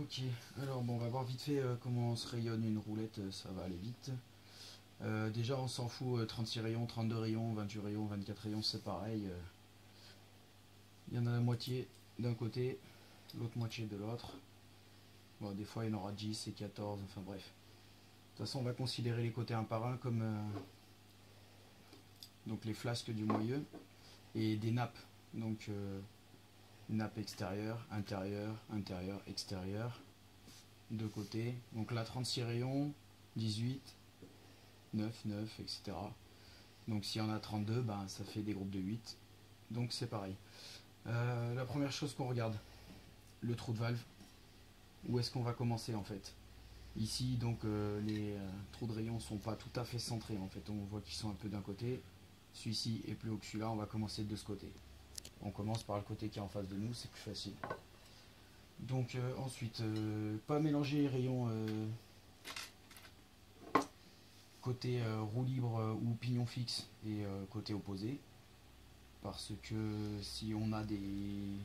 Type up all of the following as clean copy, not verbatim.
Ok, alors bon, on va voir vite fait comment se rayonne une roulette, ça va aller vite. Déjà, on s'en fout, 36 rayons, 32 rayons, 28 rayons, 24 rayons, c'est pareil. Il y en a la moitié d'un côté, l'autre moitié de l'autre. Bon, des fois, il y en aura 10 et 14, enfin bref. De toute façon, on va considérer les côtés un par un comme donc les flasques du moyeu et des nappes. Donc, nappe extérieure, intérieure, intérieure, extérieure, de côté. Donc là, 36 rayons, 18, 9, 9, etc. Donc s'il y en a 32, ben, ça fait des groupes de 8. Donc c'est pareil. La première chose qu'on regarde, le trou de valve. Où est-ce qu'on va commencer en fait? Ici, donc les trous de rayon sont pas tout à fait centrés en fait. On voit qu'ils sont un peu d'un côté. Celui-ci est plus haut que celui-là, on va commencer de ce côté. On commence par le côté qui est en face de nous, c'est plus facile. Donc ensuite, pas mélanger les rayons côté roue libre ou pignon fixe et côté opposé. Parce que si on a des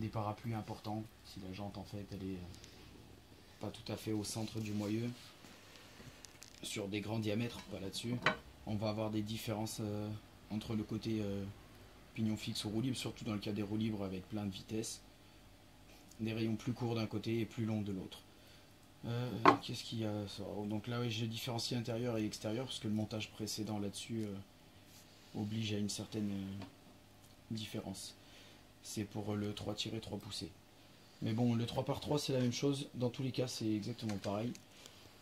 parapluies importants, si la jante en fait elle est pas tout à fait au centre du moyeu, sur des grands diamètres, pas là-dessus, on va avoir des différences entre le côté pignon fixe ou roue libre, surtout dans le cas des roues libres avec plein de vitesses, des rayons plus courts d'un côté et plus longs de l'autre. Qu'est-ce qu'il y a? Donc là, oui, j'ai différencié intérieur et extérieur parce que le montage précédent là-dessus oblige à une certaine différence. C'est pour le 3-3 poussé. Mais bon, le 3 par 3 c'est la même chose. Dans tous les cas, c'est exactement pareil.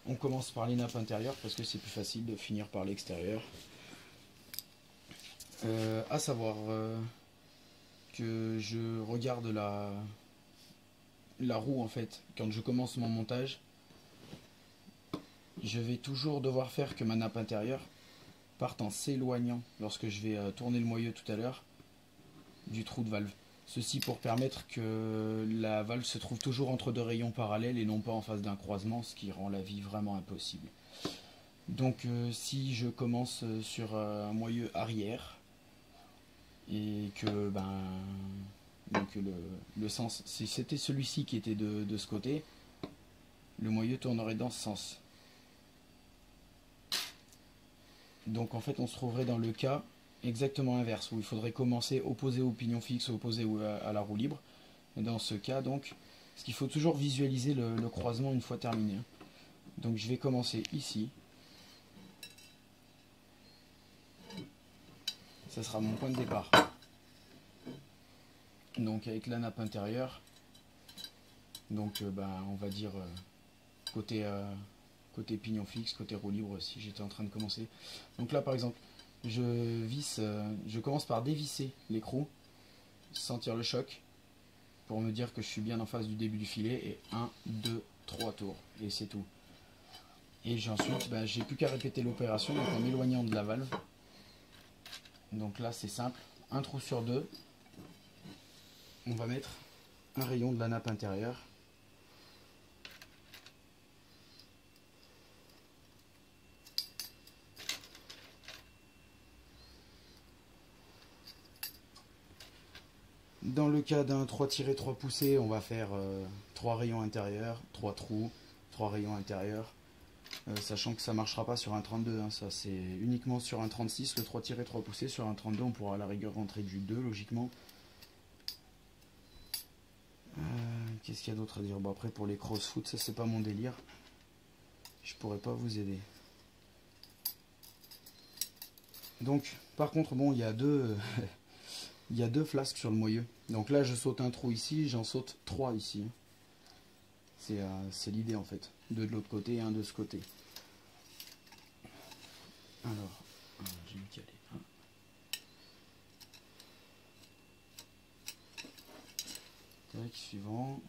On commence par les nappes intérieures parce que c'est plus facile de finir par l'extérieur. À savoir que je regarde la roue en fait. Quand je commence mon montage, je vais toujours devoir faire que ma nappe intérieure parte en s'éloignant lorsque je vais tourner le moyeu tout à l'heure du trou de valve. Ceci pour permettre que la valve se trouve toujours entre deux rayons parallèles et non pas en face d'un croisement, ce qui rend la vie vraiment impossible. Donc si je commence sur un moyeu arrière et que donc le sens, si c'était celui-ci qui était de ce côté, le moyeu tournerait dans ce sens. Donc en fait on se trouverait dans le cas exactement inverse, où il faudrait commencer opposé au pignon fixe, opposé à la roue libre. Et dans ce cas, donc, parce qu'il faut toujours visualiser le croisement une fois terminé. Donc je vais commencer ici. Ça sera mon point de départ. Donc avec la nappe intérieure, donc on va dire côté, côté pignon fixe, côté roue libre si j'étais en train de commencer. Donc là par exemple, je commence par dévisser l'écrou, sentir le choc, pour me dire que je suis bien en face du début du filet, et 1, 2, 3 tours, et c'est tout. Et ensuite, j'ai plus qu'à répéter l'opération donc en m'éloignant de la valve. Donc là c'est simple, un trou sur deux, on va mettre un rayon de la nappe intérieure. Dans le cas d'un 3-3 poussé, on va faire 3 rayons intérieurs, 3 trous, 3 rayons intérieurs. Sachant que ça ne marchera pas sur un 32, hein, ça c'est uniquement sur un 36, le 3-3 poussé. Sur un 32, on pourra à la rigueur rentrer du 2 logiquement. Qu'est-ce qu'il y a d'autre à dire? Bon, après pour les crossfoot, ça c'est pas mon délire. Je pourrais pas vous aider. Donc, par contre, bon, il y a deux, il y a deux flasques sur le moyeu. Donc là, je saute un trou ici, j'en saute 3 ici. C'est l'idée en fait. Deux de l'autre côté et un de ce côté. Alors, je vais me caler. Tac, suivant.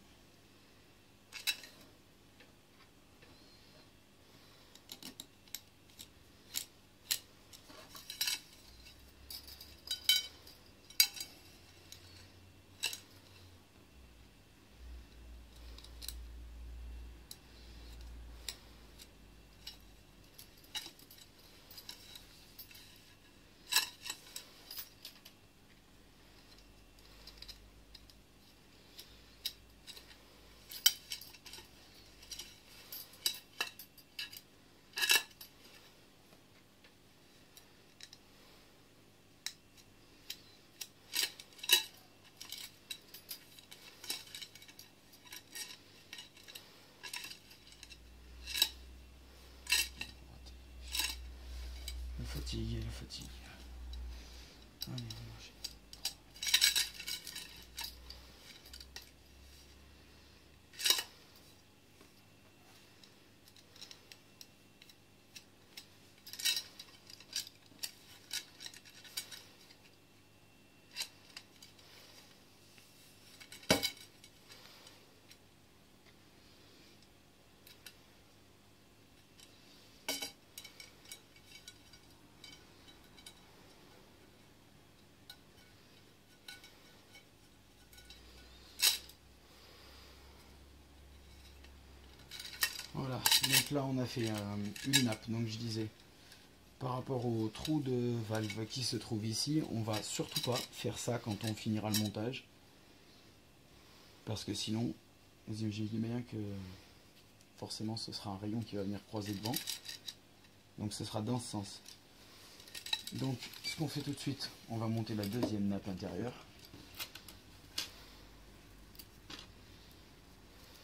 fatigue, la fatigue. Allez, on va marcher. Voilà, donc là on a fait une nappe, donc je disais, par rapport au trou de valve qui se trouve ici, on va surtout pas faire ça quand on finira le montage, parce que sinon, vous imaginez bien que forcément ce sera un rayon qui va venir croiser devant, donc ce sera dans ce sens. Donc ce qu'on fait tout de suite, on va monter la deuxième nappe intérieure.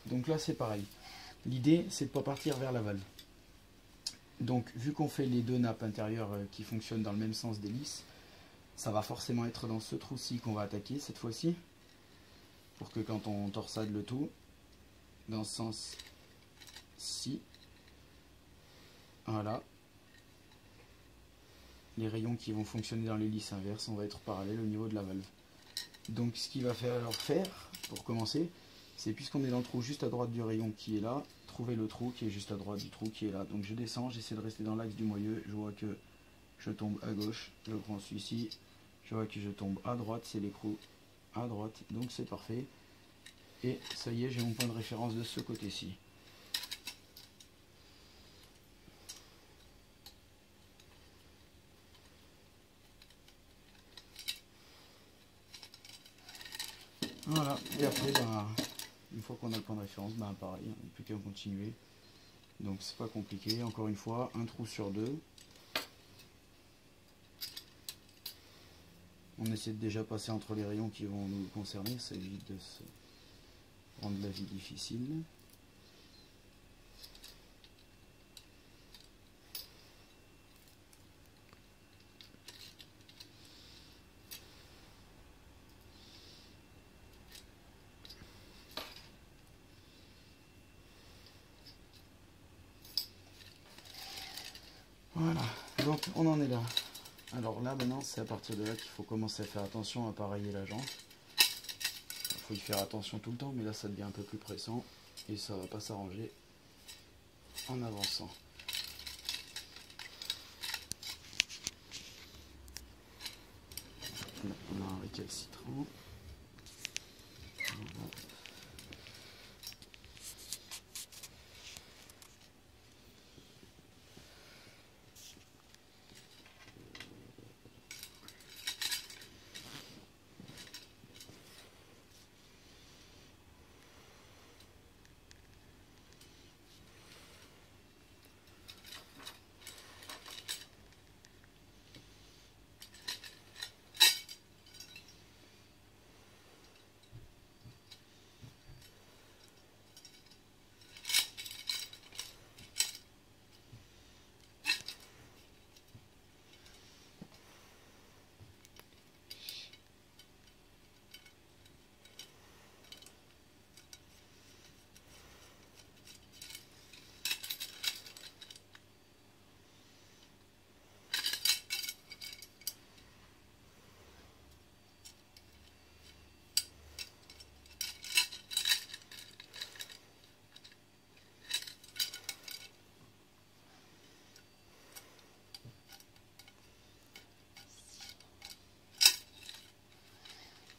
Donc là c'est pareil. L'idée, c'est de ne pas partir vers la valve. Donc, vu qu'on fait les deux nappes intérieures qui fonctionnent dans le même sens d'hélice, ça va forcément être dans ce trou-ci qu'on va attaquer cette fois-ci. Pour que quand on torsade le tout, dans ce sens-ci, voilà, les rayons qui vont fonctionner dans l'hélice inverse, on va être parallèle au niveau de la valve. Donc, ce qu'il va falloir faire, pour commencer, c'est puisqu'on est dans le trou juste à droite du rayon qui est là, trouver le trou qui est juste à droite du trou qui est là. Donc je descends, j'essaie de rester dans l'axe du moyeu, je vois que je tombe à gauche, je prends celui-ci, je vois que je tombe à droite, c'est l'écrou à droite, donc c'est parfait. Et ça y est, j'ai mon point de référence de ce côté-ci. Voilà, et après, une fois qu'on a le point de référence, pareil, il n'y a plus qu'à continuer. Donc c'est pas compliqué, encore une fois, un trou sur deux. On essaie de déjà passer entre les rayons qui vont nous concerner, ça évite de se rendre la vie difficile. Voilà, donc on en est là. Alors là maintenant c'est à partir de là qu'il faut commencer à faire attention à appareiller la jante. Il faut y faire attention tout le temps, mais là ça devient un peu plus pressant et ça va pas s'arranger en avançant. Là, on a un récalcitrant. Voilà.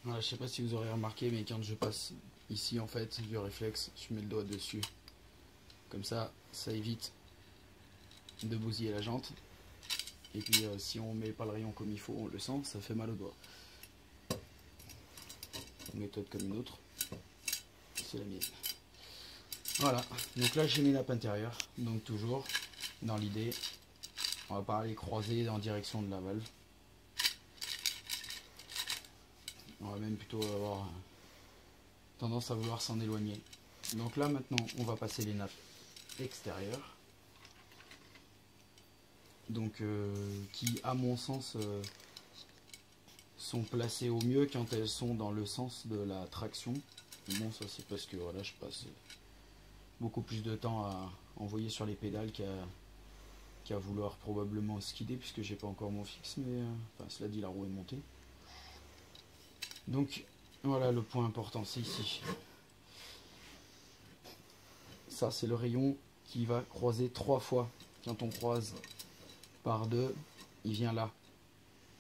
Voilà, je sais pas si vous aurez remarqué, mais quand je passe ici en fait du réflexe, je mets le doigt dessus. Comme ça, ça évite de bousiller la jante. Et puis si on met pas le rayon comme il faut, on le sent, ça fait mal au doigt. Une méthode comme une autre, c'est la mienne. Voilà, donc là j'ai mes nappes intérieures, donc toujours dans l'idée, on va pas aller croiser en direction de la valve. On va même plutôt avoir tendance à vouloir s'en éloigner. Donc là maintenant on va passer les nappes extérieures. donc qui à mon sens sont placées au mieux quand elles sont dans le sens de la traction. Bon, ça c'est parce que voilà, je passe beaucoup plus de temps à envoyer sur les pédales qu'à vouloir probablement skider, puisque j'ai pas encore mon fixe, mais enfin, cela dit, la roue est montée. Donc voilà, le point important c'est ici. Ça c'est le rayon qui va croiser 3 fois. Quand on croise par 2, il vient là.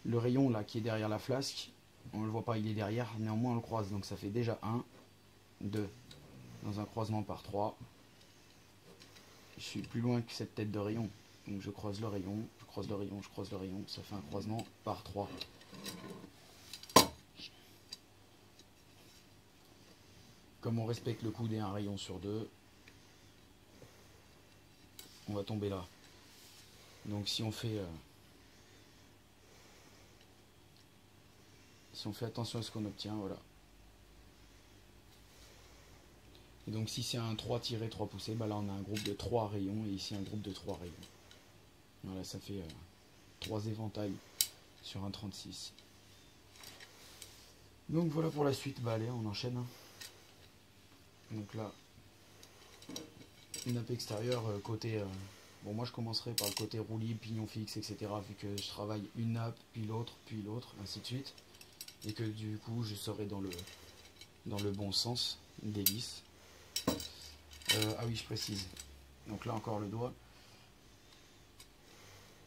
Le rayon là qui est derrière la flasque, on le voit pas, il est derrière, néanmoins on le croise, donc ça fait déjà 1, 2, dans un croisement par 3. Je suis plus loin que cette tête de rayon, donc je croise le rayon, je croise le rayon, je croise le rayon, ça fait un croisement par 3. Comme on respecte le coude et un rayon sur 2, on va tomber là. Donc si on fait attention à ce qu'on obtient, voilà. Et donc si c'est un 3-3 poussés, bah là on a un groupe de 3 rayons et ici un groupe de 3 rayons. Voilà, ça fait 3 éventails sur un 36. Donc voilà pour la suite, bah allez on enchaîne. Donc là, une nappe extérieure côté... bon moi je commencerai par le côté roue libre, pignon fixe, etc. Vu que je travaille une nappe, puis l'autre, ainsi de suite. Et que du coup je serai dans le bon sens des vis. Ah oui, je précise. Donc là encore le doigt.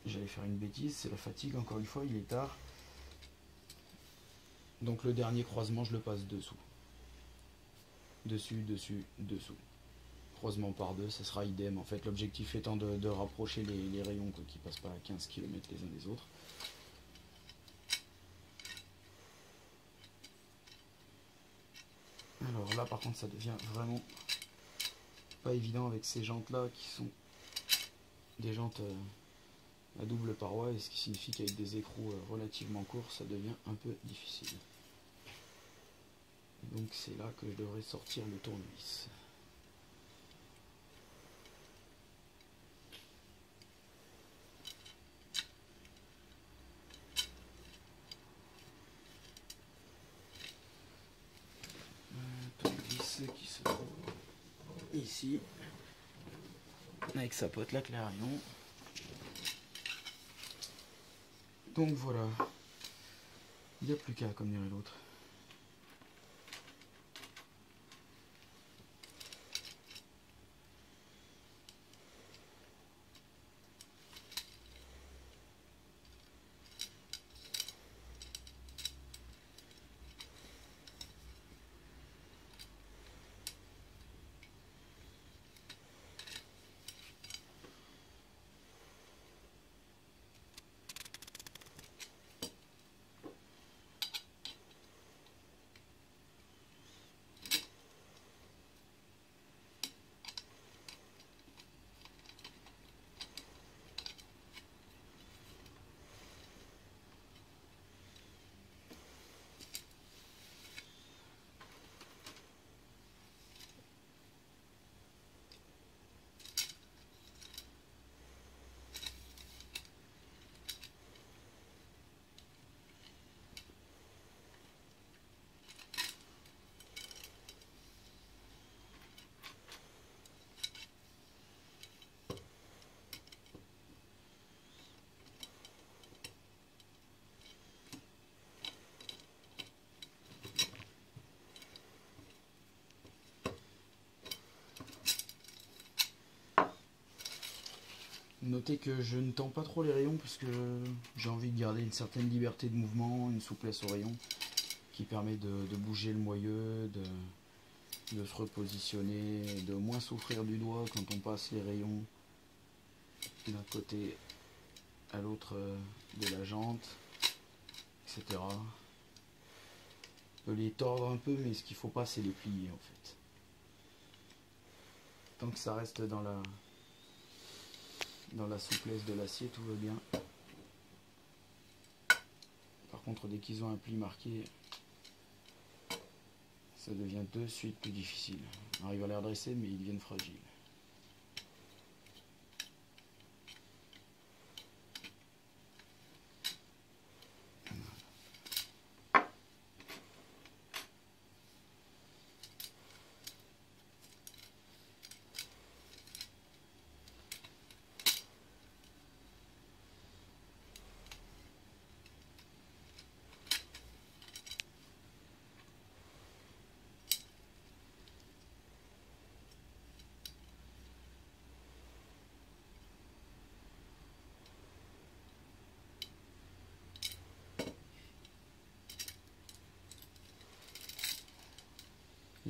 J'allais faire une bêtise, c'est la fatigue encore une fois, il est tard. Donc le dernier croisement je le passe dessous. Dessus, dessus, dessous. Croisement par 2, ça sera idem. En fait l'objectif étant de rapprocher les rayons qui passent pas à 15 km les uns des autres. Alors là par contre ça devient vraiment pas évident avec ces jantes là qui sont des jantes à double paroi, et ce qui signifie qu'avec des écrous relativement courts ça devient un peu difficile. Donc c'est là que je devrais sortir le tournevis. Tournevis qui se trouve ici avec sa pote la Clarion. Donc voilà, il n'y a plus qu'à, comme dirait l'autre. Notez que je ne tends pas trop les rayons parce que j'ai envie de garder une certaine liberté de mouvement, une souplesse au rayon qui permet de bouger le moyeu, de se repositionner, de moins souffrir du doigt quand on passe les rayons d'un côté à l'autre de la jante, etc. On peut les tordre un peu, mais ce qu'il ne faut pas c'est les plier en fait. Tant que ça reste dans la souplesse de l'acier, tout va bien. Par contre, dès qu'ils ont un pli marqué, ça devient de suite plus difficile. On arrive à les redresser, mais ils deviennent fragiles.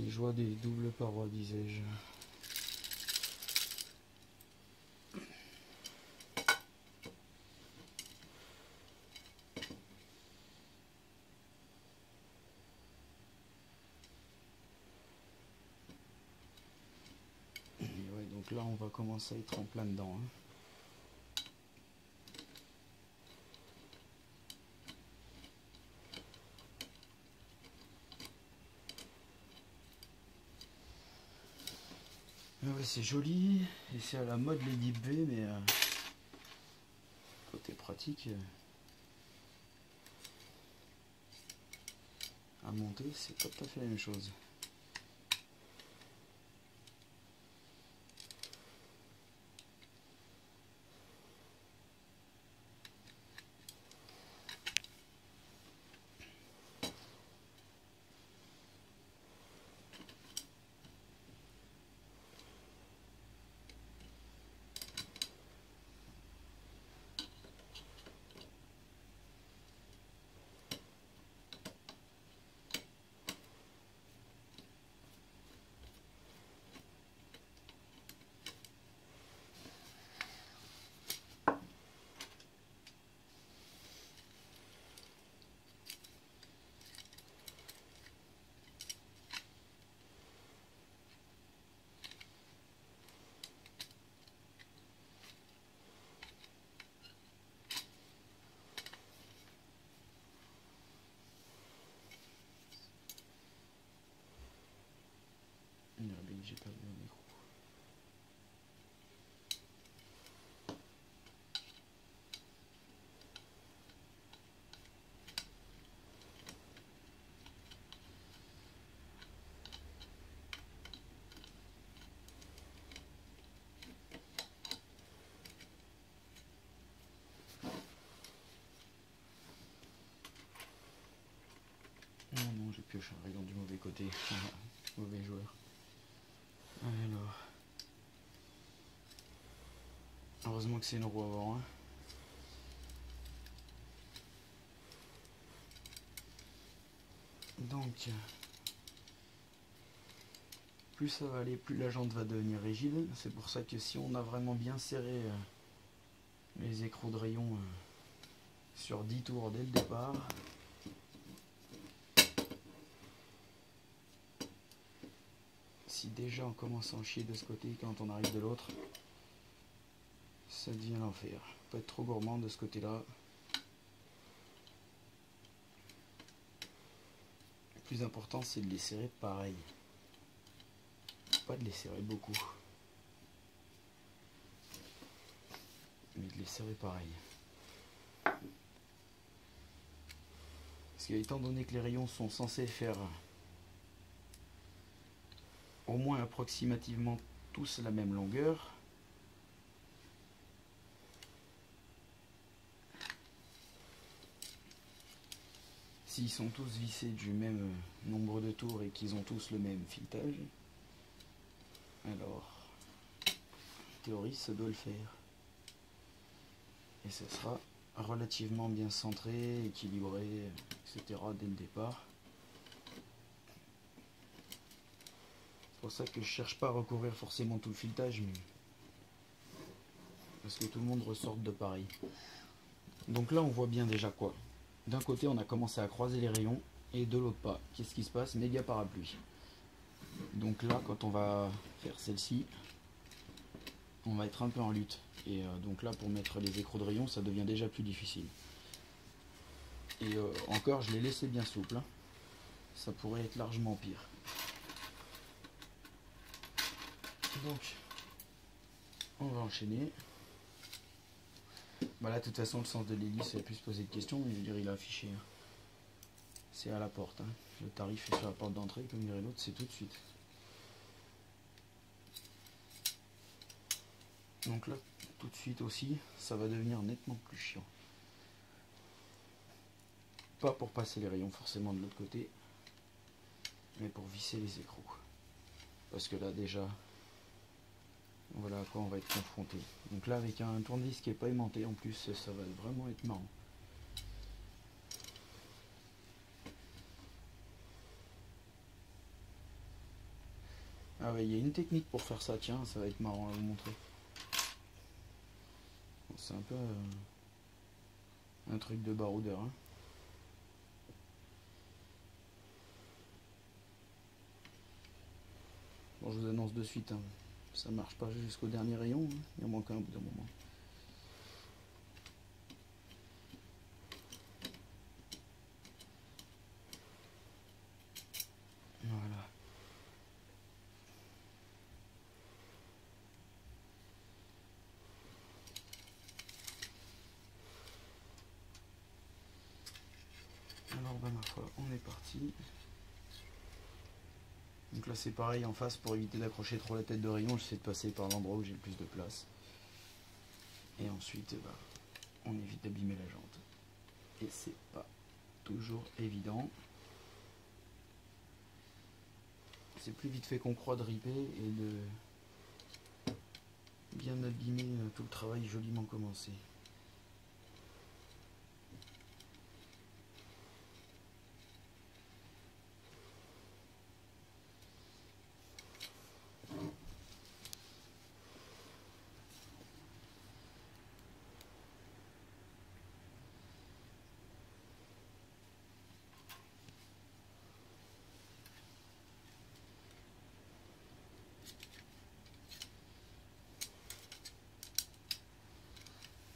Les joies des doubles parois, disais-je. Et ouais, donc là on va commencer à être en plein dedans. Hein. Ouais, c'est joli et c'est à la mode les Deep V, mais côté pratique, à monter, c'est pas tout à fait la même chose. J'ai perdu mon micro. Non, j'ai pioché un rayon du mauvais côté. Mauvais joueur. Alors. Heureusement que c'est une roue avant. Hein. Donc, plus ça va aller, plus la jante va devenir rigide. C'est pour ça que si on a vraiment bien serré les écrous de rayon sur 10 tours dès le départ, si déjà on commence à en chier de ce côté quand on arrive de l'autre, ça devient l'enfer. Pas être trop gourmand de ce côté-là. Le plus important, c'est de les serrer pareil. Pas de les serrer beaucoup, mais de les serrer pareil. Parce que étant donné que les rayons sont censés faire au moins approximativement tous la même longueur, s'ils sont tous vissés du même nombre de tours et qu'ils ont tous le même filetage, alors en théorie ça doit le faire. Et ça sera relativement bien centré, équilibré, etc. dès le départ. C'est pour ça que je cherche pas à recouvrir forcément tout le filetage, mais parce que tout le monde ressorte de pareil. Donc là on voit bien déjà quoi. D'un côté on a commencé à croiser les rayons et de l'autre pas. Qu'est-ce qui se passe? Méga parapluie. Donc là quand on va faire celle-ci, on va être un peu en lutte. Et donc là pour mettre les écrous de rayons ça devient déjà plus difficile. Et encore je l'ai laissé bien souple. Hein. Ça pourrait être largement pire. Donc on va enchaîner. Voilà, de toute façon le sens de l'hélice, il a pu se poser de questions, mais je veux dire il a affiché. Hein. C'est à la porte. Hein. Le tarif est sur la porte d'entrée, comme dirait l'autre, c'est tout de suite. Donc là, tout de suite aussi, ça va devenir nettement plus chiant. Pas pour passer les rayons forcément de l'autre côté, mais pour visser les écrous. Parce que là déjà, voilà à quoi on va être confronté. Donc là avec un tournevis qui n'est pas aimanté en plus, ça va vraiment être marrant. Ah ouais, il y a une technique pour faire ça, tiens, ça va être marrant à vous montrer. Bon, c'est un peu un truc de baroudeur. Hein. Bon, je vous annonce de suite, hein, ça marche pas jusqu'au dernier rayon, hein. Il en manque un au bout d'un moment. Voilà. Alors, bah, ma foi, on est parti. Donc là, c'est pareil en face, pour éviter d'accrocher trop la tête de rayon, j'essaie de passer par l'endroit où j'ai le plus de place. Et ensuite, bah, on évite d'abîmer la jante. Et c'est pas toujours évident. C'est plus vite fait qu'on croit de ripper et de bien abîmer tout le travail joliment commencé.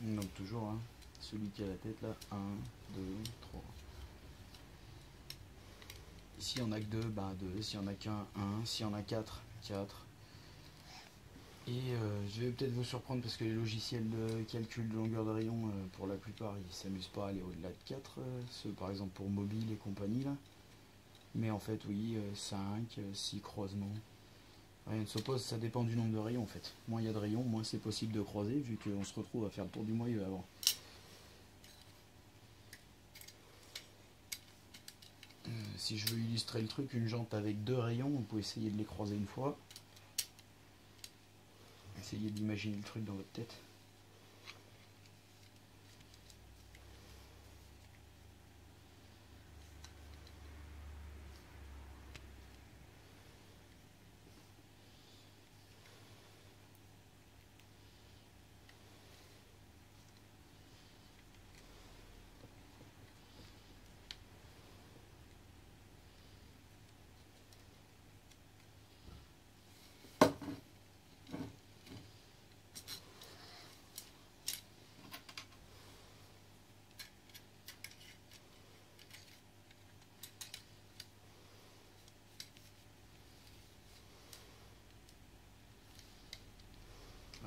Donc toujours, hein, celui qui a la tête là, 1, 2, 3. S'il n'y en a que 2, bah 2. S'il n'y en a qu'un, 1. S'il y en a 4, 4. Et je vais peut-être vous surprendre parce que les logiciels de calcul de longueur de rayon, pour la plupart, ils ne s'amusent pas à aller au-delà de 4. Ceux par exemple pour mobile et compagnie là. Mais en fait, oui, 5, 6 croisements. Rien ne s'oppose, ça dépend du nombre de rayons en fait. Moins il y a de rayons, moins c'est possible de croiser vu qu'on se retrouve à faire le tour du moyeu avant. Si je veux illustrer le truc, une jante avec 2 rayons, on peut essayer de les croiser une fois. Essayez d'imaginer le truc dans votre tête.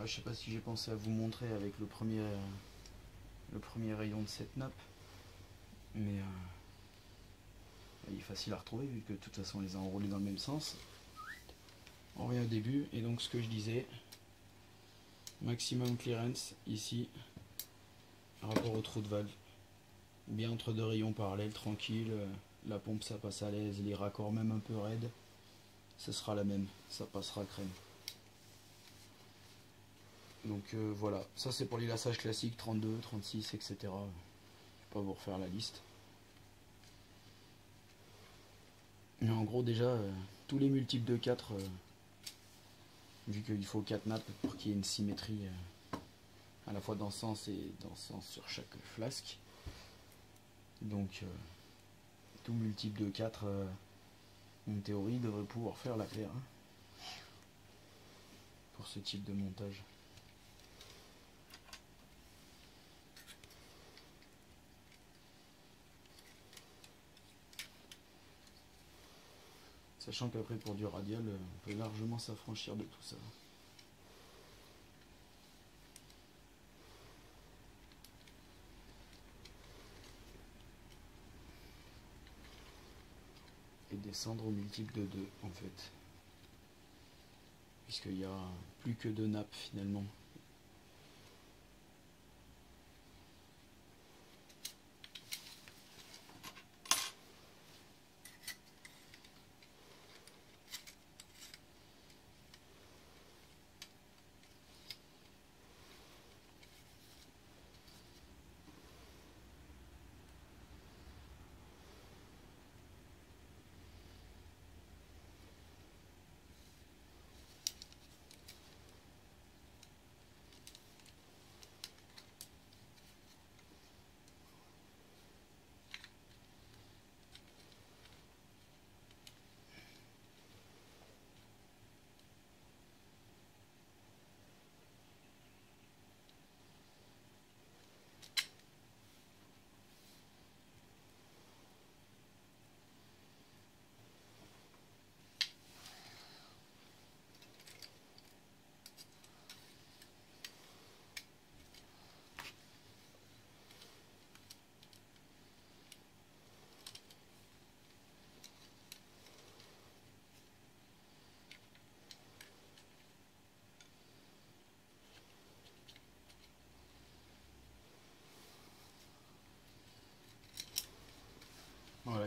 Ah, je sais pas si j'ai pensé à vous montrer avec le premier rayon de cette nappe, mais il est facile à retrouver vu que de toute façon on les a enroulés dans le même sens. On revient au début et donc ce que je disais, maximum clearance ici, rapport au trou de valve, bien entre 2 rayons parallèles, tranquille, la pompe ça passe à l'aise, les raccords même un peu raides, ce sera la même, ça passera crème. Donc voilà, ça c'est pour les lassages classiques 32, 36, etc. Je ne vais pas vous refaire la liste. Mais en gros déjà, tous les multiples de 4, vu qu'il faut 4 nappes pour qu'il y ait une symétrie à la fois dans ce sens et dans ce sens sur chaque flasque. Donc tout multiple de 4, en théorie, devrait pouvoir faire l'affaire pour ce type de montage. Sachant qu'après pour du radial, on peut largement s'affranchir de tout ça. Et descendre au multiple de 2 en fait. Puisqu'il n'y a plus que 2 nappes finalement.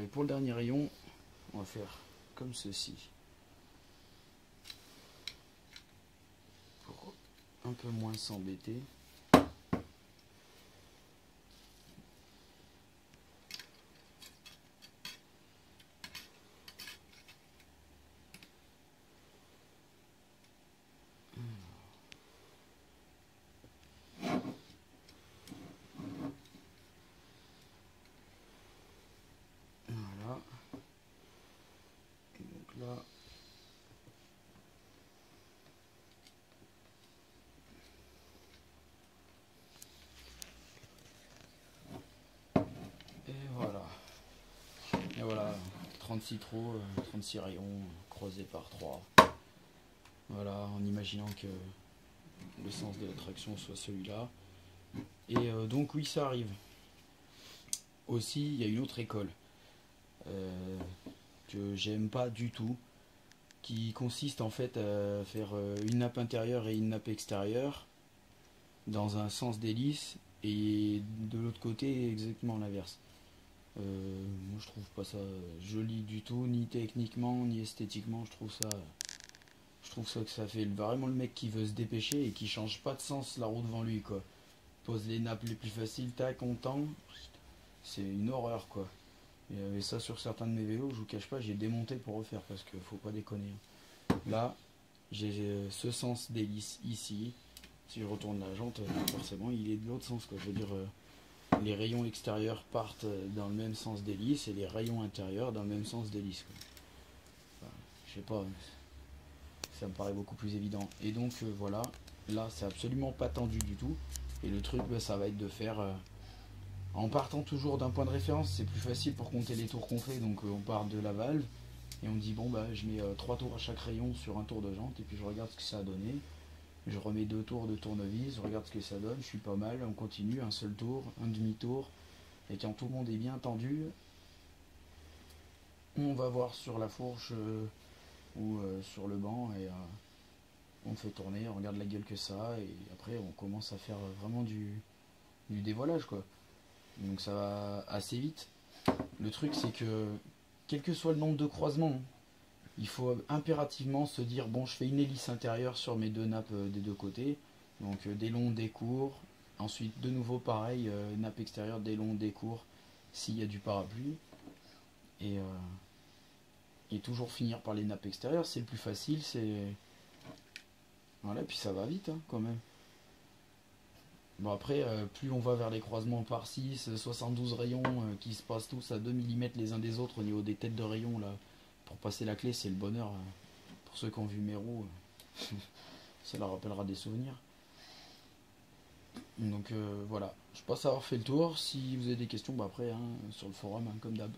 Voilà, et pour le dernier rayon, on va faire comme ceci. Pour un peu moins s'embêter. Voilà. Et donc là, et voilà. Et voilà, 36 trous, 36 rayons creusés par 3. Voilà, en imaginant que le sens de l'attraction soit celui-là. Et donc oui, ça arrive. Aussi, il y a une autre école que j'aime pas du tout, qui consiste en fait à faire une nappe intérieure et une nappe extérieure dans un sens d'hélice, et de l'autre côté exactement l'inverse. Moi je trouve pas ça joli du tout, ni techniquement ni esthétiquement. Je trouve ça que ça fait vraiment le mec qui veut se dépêcher et qui change pas de sens la roue devant lui, quoi. Pose les nappes les plus faciles, tac, on tend. C'est une horreur, quoi. Et ça sur certains de mes vélos, je vous cache pas, j'ai démonté pour refaire parce que faut pas déconner. Là, j'ai ce sens d'hélice ici. Si je retourne la jante, forcément il est de l'autre sens, quoi. Je veux dire, les rayons extérieurs partent dans le même sens d'hélice et les rayons intérieurs dans le même sens d'hélice, quoi. Enfin, je sais pas, ça me paraît beaucoup plus évident. Et donc voilà, là c'est absolument pas tendu du tout. Et le truc, ça va être de faire en partant toujours d'un point de référence. C'est plus facile pour compter les tours qu'on fait. Donc on part de la valve et on dit bon bah je mets 3 tours à chaque rayon sur un tour de jante, et puis je regarde ce que ça a donné. Je remets 2 tours de tournevis, je regarde ce que ça donne, je suis pas mal, on continue, un seul tour, un demi-tour, et quand tout le monde est bien tendu, on va voir sur la fourche ou sur le banc, et on fait tourner, on regarde la gueule que ça a, et après on commence à faire vraiment du dévoilage, quoi. Donc ça va assez vite. Le truc c'est que, quel que soit le nombre de croisements, il faut impérativement se dire bon, je fais une hélice intérieure sur mes deux nappes des deux côtés, donc des longs, des courts. Ensuite de nouveau pareil, nappe extérieure, des longs, des courts s'il y a du parapluie, et toujours finir par les nappes extérieures, c'est le plus facile. C'est voilà, puis ça va vite, hein, quand même. Bon après, plus on va vers les croisements par 6, 72 rayons qui se passent tous à 2 mm les uns des autres au niveau des têtes de rayons là, pour passer la clé, c'est le bonheur. Pour ceux qui ont vu mes roues, ça leur rappellera des souvenirs. Donc voilà, je pense avoir fait le tour. Si vous avez des questions, bah après, hein, sur le forum, hein, comme d'hab.